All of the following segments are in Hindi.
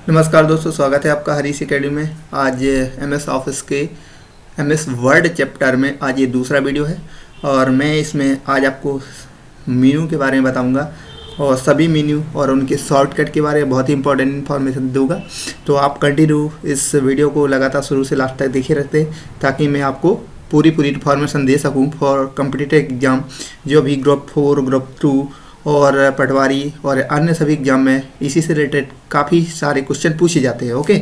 नमस्कार दोस्तों, स्वागत है आपका हरीश एकेडमी में। आज एमएस ऑफिस के एमएस वर्ड चैप्टर में आज ये दूसरा वीडियो है और मैं इसमें आज आपको मेनू के बारे में बताऊंगा और सभी मेन्यू और उनके शॉर्टकट के बारे में बहुत ही इंपॉर्टेंट इन्फॉर्मेशन दूंगा। तो आप कंटिन्यू इस वीडियो को लगातार शुरू से लास्ट तक देखे रहते ताकि मैं आपको पूरी इन्फॉर्मेशन दे सकूँ फॉर कॉम्पिटिटिव एग्ज़ाम, जो भी ग्रुप 4, ग्रुप 2 और पटवारी और अन्य सभी एग्जाम में इसी से रिलेटेड काफ़ी सारे क्वेश्चन पूछे जाते हैं। ओके,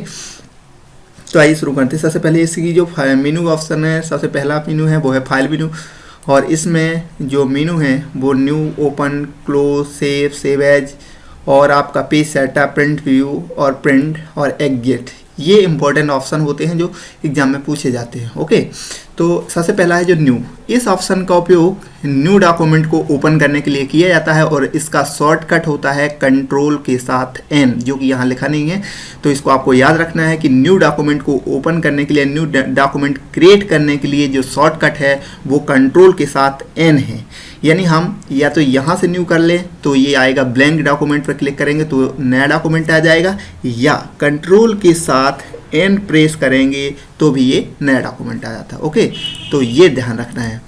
तो आइए शुरू करते हैं। सबसे पहले इसकी जो मेनू ऑप्शन है, सबसे पहला मेनू है वो है फाइल मेनू, और इसमें जो मेनू है वो new, open, close, save, save as और आपका पेज सेटअप, प्रिंट व्यू और प्रिंट और एग्जिट, ये इंपॉर्टेंट ऑप्शन होते हैं जो एग्जाम में पूछे जाते हैं। ओके, तो सबसे पहला है जो न्यू। इस ऑप्शन का उपयोग न्यू डॉक्यूमेंट को ओपन करने के लिए किया जाता है और इसका शॉर्टकट होता है कंट्रोल के साथ एन, जो कि यहाँ लिखा नहीं है। तो इसको आपको याद रखना है कि न्यू डॉक्यूमेंट को ओपन करने के लिए, न्यू डॉक्यूमेंट क्रिएट करने के लिए जो शॉर्टकट है वो कंट्रोल के साथ एन है। यानी हम या तो यहाँ से न्यू कर लें तो ये आएगा, ब्लैंक डॉक्यूमेंट पर क्लिक करेंगे तो नया डॉक्यूमेंट आ जाएगा, या कंट्रोल के साथ एन प्रेस करेंगे तो भी ये नया डॉक्यूमेंट आ जाता है। ओके, तो ये ध्यान रखना है।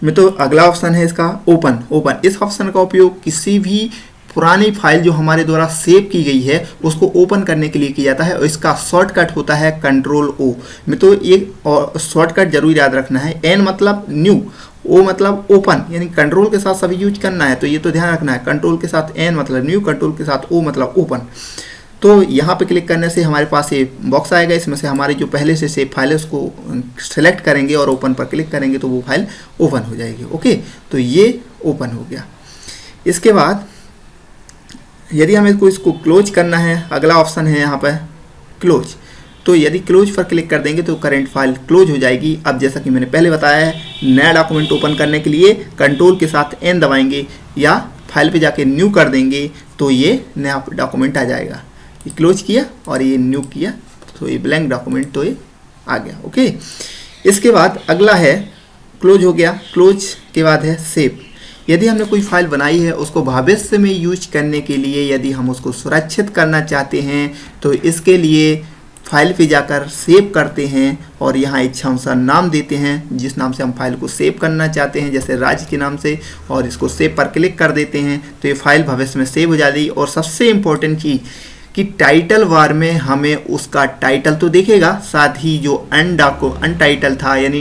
मैं तो अगला ऑप्शन है इसका ओपन। इस ऑप्शन का उपयोग किसी भी पुरानी फाइल जो हमारे द्वारा सेव की गई है उसको ओपन करने के लिए किया जाता है और इसका शॉर्टकट होता है कंट्रोल ओ। मैं तो ये शॉर्टकट जरूर याद रखना है। एन मतलब न्यू, ओ मतलब ओपन, यानी कंट्रोल के साथ सभी यूज करना है, तो ये तो ध्यान रखना है। कंट्रोल के साथ एन मतलब न्यू, कंट्रोल के साथ ओ मतलब ओपन। तो यहाँ पे क्लिक करने से हमारे पास ये बॉक्स आएगा, इसमें से हमारी जो पहले से सेव फाइल है उसको सेलेक्ट करेंगे और ओपन पर क्लिक करेंगे तो वो फाइल ओपन हो जाएगी। ओके, तो ये ओपन हो गया। इसके बाद यदि हमें इसको क्लोज करना है, अगला ऑप्शन है यहाँ पर क्लोज। तो यदि क्लोज पर क्लिक कर देंगे तो करंट फाइल क्लोज हो जाएगी। अब जैसा कि मैंने पहले बताया है, नया डॉक्यूमेंट ओपन करने के लिए कंट्रोल के साथ एन दबाएंगे या फाइल पे जाके न्यू कर देंगे तो ये नया डॉक्यूमेंट आ जाएगा। ये क्लोज किया और ये न्यू किया तो ये ब्लैंक डॉक्यूमेंट तो ये आ गया। ओके, इसके बाद अगला है क्लोज हो गया। क्लोज के बाद है सेव। यदि हमने कोई फाइल बनाई है उसको भविष्य में यूज करने के लिए, यदि हम उसको सुरक्षित करना चाहते हैं तो इसके लिए फाइल पे जाकर सेव करते हैं और यहाँ इच्छा अनुसार नाम देते हैं जिस नाम से हम फाइल को सेव करना चाहते हैं, जैसे राज्य के नाम से, और इसको सेव पर क्लिक कर देते हैं तो ये फाइल भविष्य में सेव हो जाती है। और सबसे इम्पोर्टेंट चीज़ कि टाइटल बार में हमें उसका टाइटल तो दिखेगा, साथ ही जो अनटाइटल था, यानी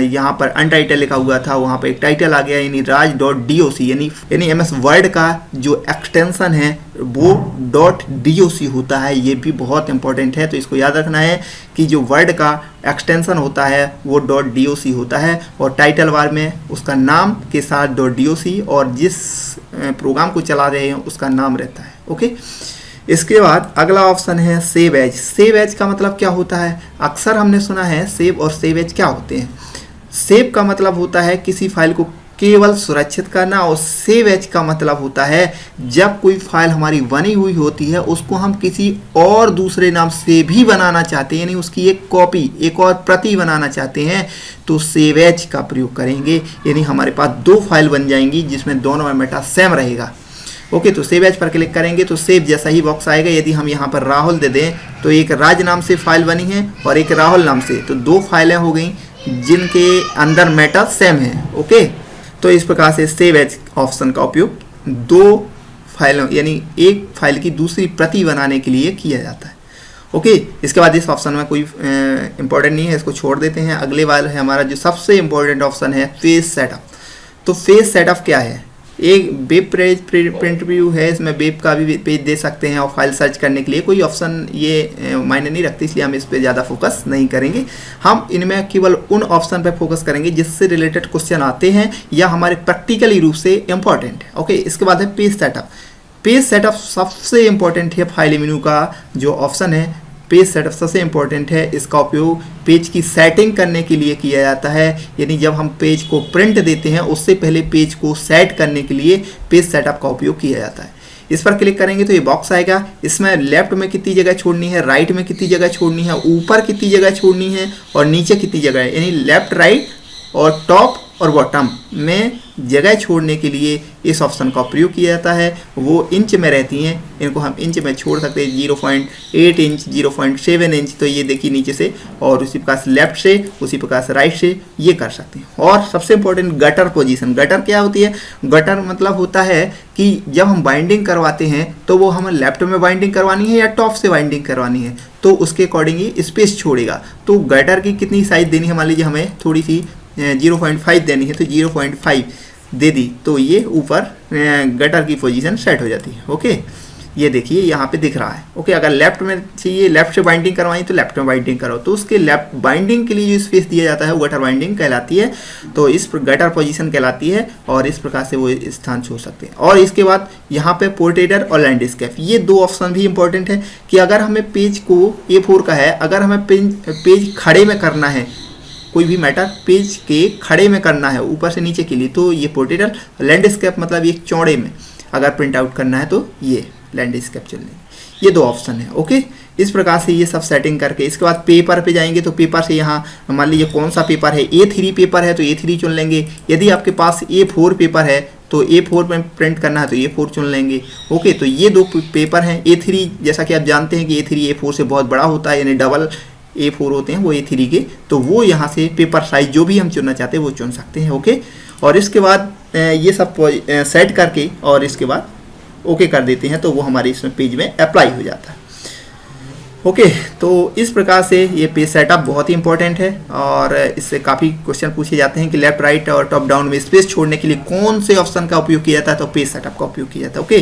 यहाँ पर अनटाइटल लिखा हुआ था वहाँ पर एक टाइटल आ गया, यानी raj.doc, यानी एमएस वर्ड का जो एक्सटेंशन है वो .doc होता है। ये भी बहुत इंपॉर्टेंट है, तो इसको याद रखना है कि जो वर्ड का एक्सटेंशन होता है वो .doc होता है और टाइटल बार में उसका नाम के साथ .doc और जिस प्रोग्राम को चला रहे हैं उसका नाम रहता है। ओके, इसके बाद अगला ऑप्शन है सेव एज। सेव एज का मतलब क्या होता है? अक्सर हमने सुना है सेव और सेव एज क्या होते हैं। सेव का मतलब होता है किसी फाइल को केवल सुरक्षित करना, और सेव एज का मतलब होता है जब कोई फाइल हमारी बनी हुई होती है उसको हम किसी और दूसरे नाम से भी बनाना चाहते हैं, यानी उसकी एक कॉपी, एक और प्रति बनाना चाहते हैं तो सेव एज का प्रयोग करेंगे। यानी हमारे पास दो फाइल बन जाएंगी जिसमें दोनों में मेटा सेम रहेगा। ओके, तो सेव एज पर क्लिक करेंगे तो सेव जैसा ही बॉक्स आएगा। यदि हम यहाँ पर राहुल दे दें तो एक राज नाम से फाइल बनी है और एक राहुल नाम से, तो दो फाइलें हो गई जिनके अंदर मेटा सेम है। ओके, तो इस प्रकार से सेव एज ऑप्शन का उपयोग दो फाइलों, यानी एक फाइल की दूसरी प्रति बनाने के लिए किया जाता है। ओके, इसके बाद इस ऑप्शन में कोई इंपॉर्टेंट नहीं है, इसको छोड़ देते हैं। अगले वाला है हमारा जो सबसे इम्पोर्टेंट ऑप्शन है पेज सेटअप। तो पेज सेटअप क्या है? एक वेब पेज प्रिंट व्यू है, इसमें वेब का भी पेज दे सकते हैं और फाइल सर्च करने के लिए कोई ऑप्शन ये मायने नहीं रखती, इसलिए हम इस पे ज़्यादा फोकस नहीं करेंगे। हम इनमें केवल उन ऑप्शन पे फोकस करेंगे जिससे रिलेटेड क्वेश्चन आते हैं या हमारे प्रैक्टिकली रूप से इम्पॉर्टेंट है। ओके, इसके बाद है पेज सेटअप। पेज सेटअप सबसे इम्पॉर्टेंट है फाइल मेनू का जो ऑप्शन है। पेज सेटअप सबसे इम्पोर्टेंट है। इसका उपयोग पेज की सेटिंग करने के लिए किया जाता है, यानी जब हम पेज को प्रिंट देते हैं उससे पहले पेज को सेट करने के लिए पेज सेटअप का उपयोग किया जाता है। इस पर क्लिक करेंगे तो ये बॉक्स आएगा, इसमें लेफ्ट में कितनी जगह छोड़नी है, राइट में कितनी जगह छोड़नी है, ऊपर कितनी जगह छोड़नी है और नीचे कितनी जगह है, यानी लेफ्ट, राइट और टॉप और बॉटम में जगह छोड़ने के लिए इस ऑप्शन का प्रयोग किया जाता है वो इंच में रहती हैं, इनको हम इंच में छोड़ सकते हैं 0.8 इंच, 0.7 इंच। तो ये देखिए नीचे से, और उसी प्रकार से लेफ्ट से, उसी प्रकार से राइट से ये कर सकते हैं। और सबसे इंपॉर्टेंट गटर पोजीशन। गटर क्या होती है? गटर मतलब होता है कि जब हम बाइंडिंग करवाते हैं तो वो हमें लेफ्ट में बाइंडिंग करवानी है या टॉप से बाइंडिंग करवानी है, तो उसके अकॉर्डिंग ये स्पेस छोड़ेगा। तो गटर की कितनी साइज देनी है, मान लीजिए हमें थोड़ी सी 0.5 देनी है, तो 0.5 दे दी तो ये ऊपर गटर की पोजीशन सेट हो जाती है। ओके, ये देखिए यहाँ पे दिख रहा है। ओके, अगर लेफ्ट में चाहिए, लेफ्ट से बाइंडिंग करवाई तो लेफ्ट में बाइंडिंग करो, तो उसके लेफ्ट बाइंडिंग के लिए जो स्पेस दिया जाता है वो गटर बाइंडिंग कहलाती है। तो इस गटर पोजीशन कहलाती है, और इस प्रकार से वो स्थान छोड़ सकते हैं। और इसके बाद यहाँ पे पोर्ट्रेटर और लैंडस्केप, ये दो ऑप्शन भी इंपॉर्टेंट है कि अगर हमें पेज को A4 का है, अगर हमें पेज खड़े में करना है, कोई भी मैटर पेज के खड़े में करना है ऊपर से नीचे के लिए, तो ये पोर्ट्रेटर। लैंडस्केप मतलब ये चौड़े में अगर प्रिंट आउट करना है तो ये लैंडस्केप चल लेंगे। ये दो ऑप्शन है। ओके, इस प्रकार से ये सब सेटिंग करके इसके बाद पेपर पे जाएंगे, तो पेपर से यहाँ मान लीजिए कौन सा पेपर है, A3 पेपर है तो A3 चुन लेंगे। यदि आपके पास A4 पेपर है तो A4 में प्रिंट करना है तो A4 चुन लेंगे। ओके, तो ये दो पेपर हैं। A3 जैसा कि आप जानते हैं कि A3 A4 से बहुत बड़ा होता है, यानी डबल A4 होते हैं वो A3 के, तो वो यहाँ से पेपर साइज जो भी हम चुनना चाहते हैं वो चुन सकते हैं। ओके, और इसके बाद ये सब सेट करके और इसके बाद ओके कर देते हैं, तो वो हमारे इसमें पेज में अप्लाई हो जाता है। ओके, तो इस प्रकार से ये पेज सेटअप बहुत ही इंपॉर्टेंट है, और इससे काफ़ी क्वेश्चन पूछे जाते हैं कि लेफ्ट राइट और टॉप डाउन में स्पेस छोड़ने के लिए कौन से ऑप्शन का उपयोग किया जाता है, तो पेज सेटअप का उपयोग किया जाता है। ओके,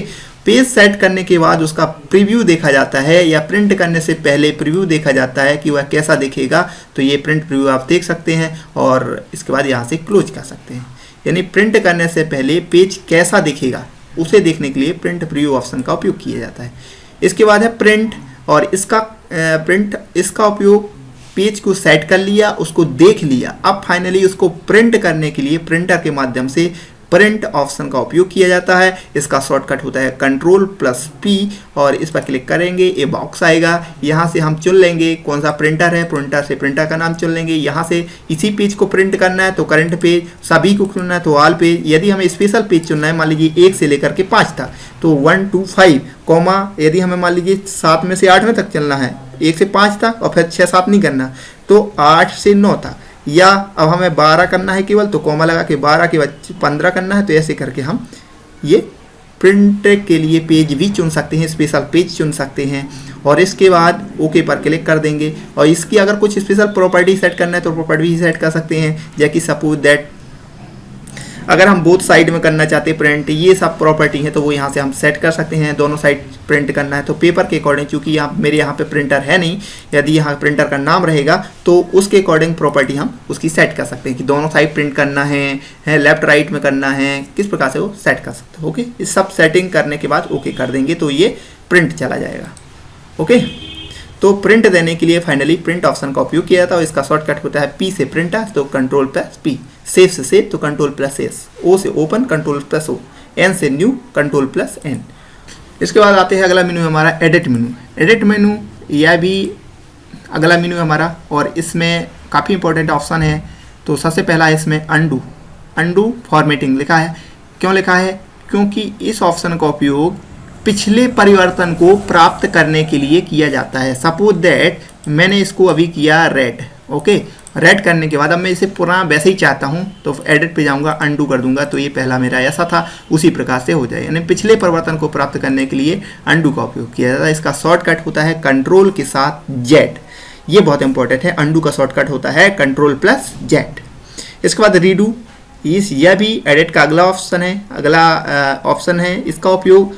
पेज सेट करने के बाद उसका प्रीव्यू देखा जाता है, या प्रिंट करने से पहले प्रीव्यू देखा जाता है कि वह कैसा दिखेगा। तो ये प्रिंट प्रीव्यू आप देख सकते हैं, और इसके बाद यहाँ से क्लोज कर सकते हैं। यानी प्रिंट करने से पहले पेज कैसा दिखेगा उसे देखने के लिए प्रिंट प्रीव्यू ऑप्शन का उपयोग किया जाता है। इसके बाद है प्रिंट, और इसका उपयोग पेज को सेट कर लिया, उसको देख लिया, अब फाइनली उसको प्रिंट करने के लिए प्रिंटर के माध्यम से प्रिंट ऑप्शन का उपयोग किया जाता है। इसका शॉर्टकट होता है Ctrl+P, और इस पर क्लिक करेंगे ये बॉक्स आएगा। यहाँ से हम चुन लेंगे कौन सा प्रिंटर है, प्रिंटर से प्रिंटर का नाम चुन लेंगे। यहाँ से इसी पेज को प्रिंट करना है तो करंट पेज, सभी को चुनना है तो ऑल पेज। यदि हमें स्पेशल पेज चुनना है, मान लीजिए 1 से लेकर के 5 था तो 1 to 5, यदि हमें मान लीजिए 7 में से 8 में तक चलना है, 1 से 5 था और फिर 6 7 नहीं करना, तो 8 से 9 था, या अब हमें 12 करना है केवल, तो कॉमा लगा के 12 के बाद 15 करना है। तो ऐसे करके हम ये प्रिंट के लिए पेज भी चुन सकते हैं, स्पेशल पेज चुन सकते हैं, और इसके बाद ओके पर क्लिक कर देंगे। और इसकी अगर कुछ स्पेशल प्रॉपर्टी सेट करना है तो प्रॉपर्टी भी सेट कर सकते हैं, जैसे सपोज दैट अगर हम बोथ साइड में करना चाहते हैं प्रिंट, ये सब प्रॉपर्टी है तो वो यहाँ से हम सेट कर सकते हैं। दोनों साइड प्रिंट करना है तो पेपर के अकॉर्डिंग, चूँकि मेरे यहाँ पे प्रिंटर है नहीं, यदि यहाँ प्रिंटर का नाम रहेगा तो उसके अकॉर्डिंग प्रॉपर्टी हम उसकी सेट कर सकते हैं कि दोनों साइड प्रिंट करना है लेफ्ट राइट में करना है, किस प्रकार से वो सेट कर सकते हैं। ओके, इस सब सेटिंग करने के बाद ओके कर देंगे तो ये प्रिंट चला जाएगा। ओके, तो प्रिंट देने के लिए फाइनली प्रिंट ऑप्शन का उपयोग किया था, और इसका शॉर्टकट होता है P से प्रिंटर तो Ctrl+P, सेव से सेव तो Ctrl+S, O से ओपन Ctrl+O, N से न्यू Ctrl+N। इसके बाद आते हैं अगला मेनू हमारा एडिट मेनू। एडिट मेनू यह भी अगला मेनू है हमारा, और इसमें काफ़ी इंपॉर्टेंट ऑप्शन है। तो सबसे पहला है इसमें अंडू फॉर्मेटिंग लिखा है। क्यों लिखा है? क्योंकि इस ऑप्शन का उपयोग पिछले परिवर्तन को प्राप्त करने के लिए किया जाता है। सपोज दैट मैंने इसको अभी किया रेड, ओके, रेड करने के बाद अब मैं इसे पुराना वैसे ही चाहता हूँ तो एडिट पे जाऊँगा, अंडू कर दूंगा, तो ये पहला मेरा ऐसा था उसी प्रकार से हो जाए। यानी पिछले परिवर्तन को प्राप्त करने के लिए अंडू का उपयोग किया जाता है। इसका शॉर्टकट होता है कंट्रोल के साथ Z, ये बहुत इंपॉर्टेंट है। अंडू का शॉर्टकट होता है Ctrl+Z। इसके बाद रीडू, यह भी एडिट का अगला ऑप्शन है। इसका उपयोग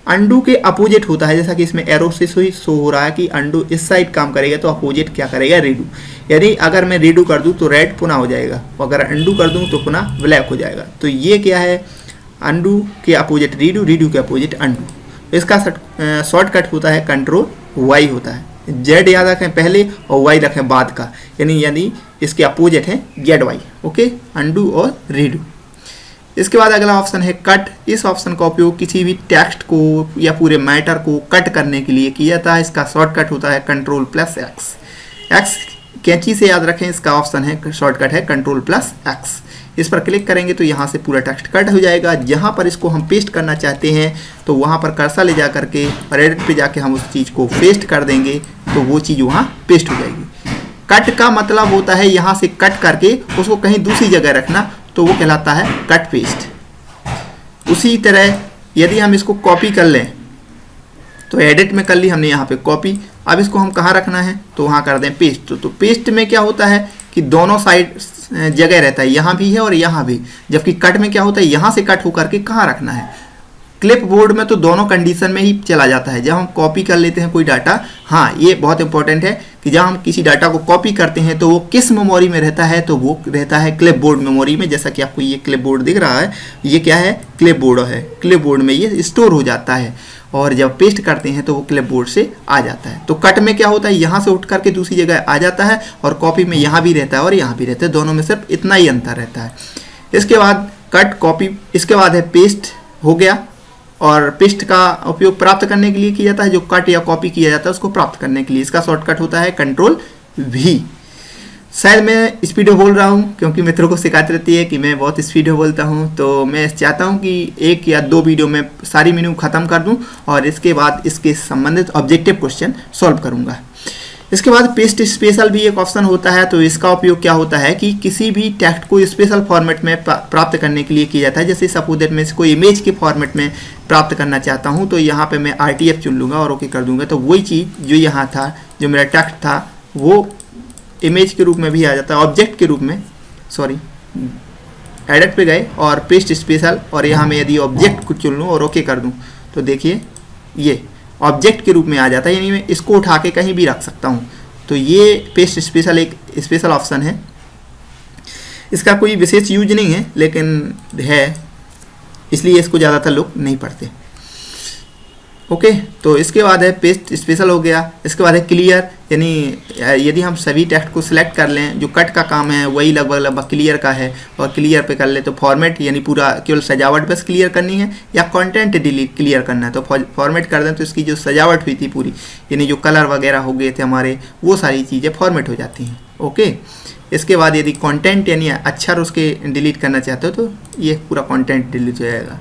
अंडू के अपोजिट होता है, जैसा कि इसमें एरो से शो हो रहा है कि अंडू इस साइड काम करेगा तो अपोजिट क्या करेगा, रीडू। यानी अगर मैं रीडू कर दूं तो रेड पुनः हो जाएगा, और अगर अंडू कर दूं तो पुनः ब्लैक हो जाएगा। तो ये क्या है, अंडू के अपोजिट रीडू, रीडू के अपोजिट अंडू। इसका शॉर्टकट होता है Ctrl+Y होता है। Z याद रखें पहले और Y रखें बाद का, यानी इसके अपोजिट है ZY। ओके, अंडू और रीडू। इसके बाद अगला ऑप्शन है कट। इस ऑप्शन का उपयोग किसी भी टेक्स्ट को या पूरे मैटर को कट करने के लिए किया जाता है। इसका शॉर्टकट होता है Ctrl+X। X कैंची से याद रखें, इसका ऑप्शन है शॉर्टकट है Ctrl+X। इस पर क्लिक करेंगे तो यहाँ से पूरा टेक्स्ट कट हो जाएगा। जहाँ पर इसको हम पेस्ट करना चाहते हैं तो वहाँ पर कर्सर ले जा करके और एडिट पे जाके हम उस चीज़ को पेस्ट कर देंगे तो वो चीज़ वहाँ पेस्ट हो जाएगी। कट का मतलब होता है यहाँ से कट करके उसको कहीं दूसरी जगह रखना, तो वो कहलाता है कट पेस्ट। उसी तरह यदि हम इसको कॉपी कर लें तो एडिट में कर ली हमने यहाँ पे कॉपी, अब इसको हम कहाँ रखना है तो वहाँ कर दें पेस्ट। तो पेस्ट में क्या होता है कि दोनों साइड जगह रहता है, यहाँ भी है और यहाँ भी, जबकि कट में क्या होता है यहाँ से कट होकर के कहाँ रखना है। क्लिप बोर्ड में तो दोनों कंडीशन में ही चला जाता है। जब हम कॉपी कर लेते हैं कोई डाटा, हाँ ये बहुत इंपॉर्टेंट है कि जब हम किसी डाटा को कॉपी करते हैं तो वो किस मेमोरी में रहता है, तो वो रहता है क्लिप बोर्ड मेमोरी में। जैसा कि आपको ये क्लिप बोर्ड दिख रहा है, ये क्या है, क्लिप बोर्ड है। क्लिप बोर्ड में ये स्टोर हो जाता है और जब पेस्ट करते हैं तो वो क्लिप बोर्ड से आ जाता है। तो कट में क्या होता है, यहाँ से उठ करके दूसरी जगह आ जाता है और कॉपी में यहाँ भी रहता है और यहाँ भी रहता है, दोनों में सिर्फ इतना ही अंतर रहता है। इसके बाद कट कॉपी, इसके बाद है पेस्ट हो गया। और पेस्ट का उपयोग प्राप्त करने के लिए किया जाता है, जो कट या कॉपी किया जाता है उसको प्राप्त करने के लिए। इसका शॉर्टकट होता है कंट्रोल V। शायद मैं स्पीड में बोल रहा हूँ क्योंकि मित्रों को शिकायत रहती है कि मैं बहुत स्पीड में बोलता हूँ, तो मैं चाहता हूँ कि 1 या 2 वीडियो में सारी मीनिंग ख़त्म कर दूँ और इसके बाद इसके संबंधित ऑब्जेक्टिव क्वेश्चन सॉल्व करूँगा। इसके बाद पेस्ट स्पेशल भी एक ऑप्शन होता है। तो इसका उपयोग क्या होता है कि किसी भी टेक्स्ट को स्पेशल फॉर्मेट में प्राप्त करने के लिए किया जाता है। जैसे सपोज दैट मैं इसको इमेज के फॉर्मेट में प्राप्त करना चाहता हूं, तो यहाँ पे मैं RTF चुन लूँगा और ओके कर दूंगा, तो वही चीज़ जो यहाँ था, जो मेरा टेक्स्ट था, वो इमेज के रूप में भी आ जाता है, ऑब्जेक्ट के रूप में। सॉरी, एडिट पे गए और पेस्ट स्पेशल, और यहाँ मैं यदि ऑब्जेक्ट को चुन लूँ और ओके कर दूँ तो देखिए ये ऑब्जेक्ट के रूप में आ जाता है, यानी मैं इसको उठा के कहीं भी रख सकता हूँ। तो ये पेस्ट स्पेशल एक स्पेशल ऑप्शन है। इसका कोई विशेष यूज नहीं है लेकिन है, इसलिए इसको ज़्यादातर लोग नहीं पढ़ते। ओके, तो इसके बाद है पेस्ट स्पेशल हो गया। इसके बाद है क्लियर, यानी यदि हम सभी टेक्स्ट को सिलेक्ट कर लें, जो कट का काम है वही लगभग क्लियर का है, और क्लियर पे कर ले तो फॉर्मेट, यानी पूरा केवल सजावट बस क्लियर करनी है, या कंटेंट डिलीट क्लियर करना है तो फॉर्मेट कर दें तो इसकी जो सजावट हुई थी पूरी, यानी जो कलर वगैरह हो गए थे हमारे, वो सारी चीज़ें फॉर्मेट हो जाती हैं। ओके, इसके बाद यदि कंटेंट यानी अक्षर उसके डिलीट करना चाहते हो तो ये पूरा कंटेंट डिलीट हो जाएगा।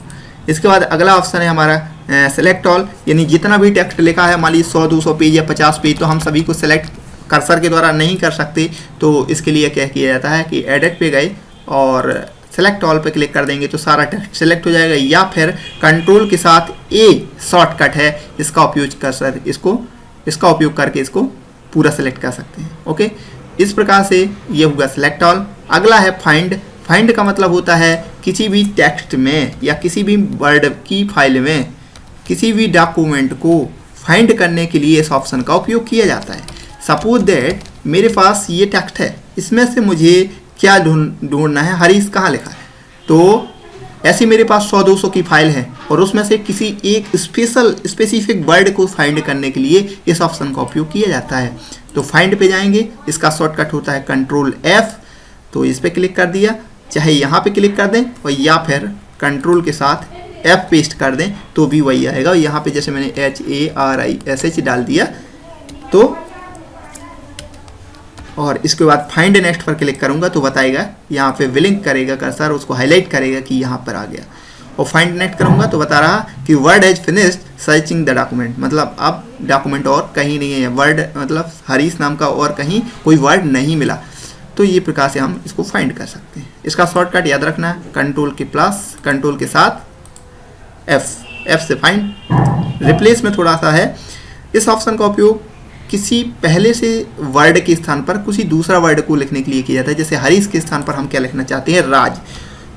इसके बाद अगला ऑप्शन है हमारा सेलेक्ट ऑल, यानी जितना भी टेक्स्ट लिखा है, मान लीजिए 100-200 पेज या 50 पेज, तो हम सभी को सेलेक्ट कर्सर के द्वारा नहीं कर सकते। तो इसके लिए क्या किया जाता है कि एडिट पे गए और सेलेक्ट ऑल पे क्लिक कर देंगे तो सारा टेक्स्ट सेलेक्ट हो जाएगा, या फिर कंट्रोल के साथ A शॉर्टकट है, इसका उपयोग करके इसको पूरा सेलेक्ट कर सकते हैं। ओके, इस प्रकार से ये होगा सेलेक्ट ऑल। अगला है फाइंड। फाइंड का मतलब होता है किसी भी टेक्स्ट में या किसी भी वर्ड की फाइल में किसी भी डॉक्यूमेंट को फाइंड करने के लिए इस ऑप्शन का उपयोग किया जाता है। सपोज दैट मेरे पास ये टेक्स्ट है, इसमें से मुझे क्या ढूंढना है, हरीश कहाँ लिखा है, तो ऐसी मेरे पास 100-200 की फाइल है और उसमें से किसी एक स्पेसिफिक वर्ड को फाइंड करने के लिए इस ऑप्शन का उपयोग किया जाता है। तो फाइंड पे जाएंगे, इसका शॉर्टकट होता है कंट्रोल F। तो इस पर क्लिक कर दिया, चाहे यहाँ पे क्लिक कर दें और या फिर कंट्रोल के साथ F पेस्ट कर दें तो भी वही आएगा। यहाँ पे जैसे मैंने HARISH डाल दिया तो, और इसके बाद फाइंड नेक्स्ट पर क्लिक करूँगा तो बताएगा, यहाँ पे विलिंक करेगा कर्सर, उसको हाईलाइट करेगा कि यहाँ पर आ गया, और फाइंड नेक्स्ट करूँगा तो बता रहा कि word has finished searching the document, मतलब अब डॉक्यूमेंट और कहीं नहीं है, वर्ड मतलब हरीश नाम का और कहीं कोई वर्ड नहीं मिला। तो ये प्रकार से हम इसको फाइंड कर सकते हैं। इसका शॉर्टकट याद रखना है, कंट्रोल के साथ F से फाइंड। रिप्लेस में थोड़ा सा है, इस ऑप्शन का उपयोग किसी पहले से वर्ड के स्थान पर किसी दूसरा वर्ड को लिखने के लिए किया जाता है। जैसे हरीश के स्थान पर हम क्या लिखना चाहते हैं, राज,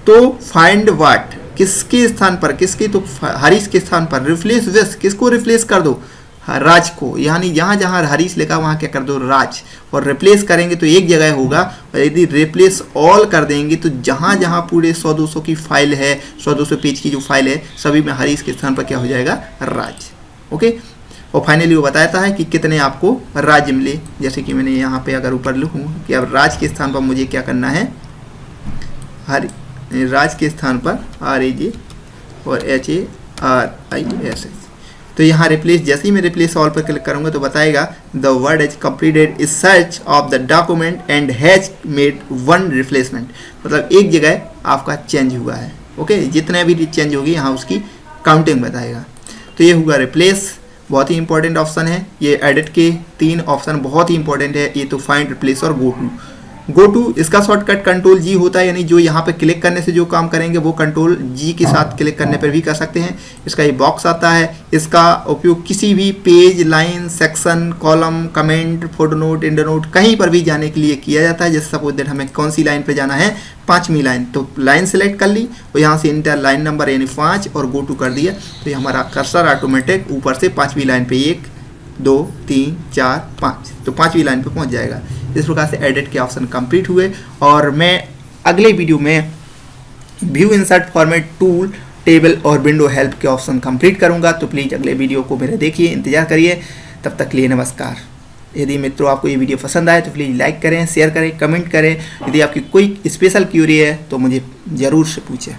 तो फाइंड व्हाट किसके स्थान पर, किसके, तो हरीश के स्थान पर। रिप्लेस विथ, किसको रिप्लेस कर दो, राज को, यानी यहाँ जहाँ हरीश लिखा वहाँ क्या कर दो, राज। और रिप्लेस करेंगे तो एक जगह होगा, और यदि रिप्लेस ऑल कर देंगे तो जहाँ जहाँ पूरे 100-200 की फाइल है, 100-200 पेज की जो फाइल है, सभी में हरीश के स्थान पर क्या हो जाएगा, राज। ओके, और फाइनली वो बताता है कि कितने आपको राज्य मिले। जैसे कि मैंने यहाँ पे अगर ऊपर लिखूँ कि अब राज के स्थान पर मुझे क्या करना है, राज के स्थान पर RAJ और HARISH, तो यहाँ रिप्लेस, जैसे ही मैं रिप्लेस ऑल पर क्लिक करूँगा तो बताएगा the word has completed is search of the document and has made one replacement, मतलब एक जगह आपका चेंज हुआ है। ओके, जितने भी चेंज होगी यहाँ उसकी काउंटिंग बताएगा। तो ये हुआ रिप्लेस, बहुत ही इंपॉर्टेंट ऑप्शन है। ये एडिट के 3 ऑप्शन बहुत ही इंपॉर्टेंट है, ये तो फाइंड, रिप्लेस और गो टू इसका शॉर्टकट कंट्रोल जी होता है, यानी जो यहाँ पे क्लिक करने से जो काम करेंगे वो कंट्रोल जी के साथ क्लिक करने पर भी कर सकते हैं। इसका ये बॉक्स आता है, इसका उपयोग किसी भी page, line, section, column, comment, footnote, endnote कहीं पर भी जाने के लिए किया जाता है। जैसे सपोज दैट हमें कौन सी लाइन पे जाना है, 5वीं लाइन, तो लाइन सेलेक्ट कर ली और यहाँ से इंटर लाइन नंबर यानी 5 और गो टू कर दिया, तो ये हमारा कर्सर ऑटोमेटिक ऊपर से 5वीं लाइन पे 1 2 3 4 5, तो 5वीं लाइन पे पहुँच जाएगा। इस प्रकार से एडिट के ऑप्शन कंप्लीट हुए और मैं अगले वीडियो में view insert format, tool, table और विंडो हेल्प के ऑप्शन कंप्लीट करूंगा। तो प्लीज़ अगले वीडियो को मेरे देखिए, इंतजार करिए। तब तक के लिए नमस्कार। यदि मित्रों आपको ये वीडियो पसंद आए तो प्लीज़ लाइक करें, शेयर करें, कमेंट करें। यदि आपकी कोई स्पेशल क्यूरी है तो मुझे ज़रूर से पूछें।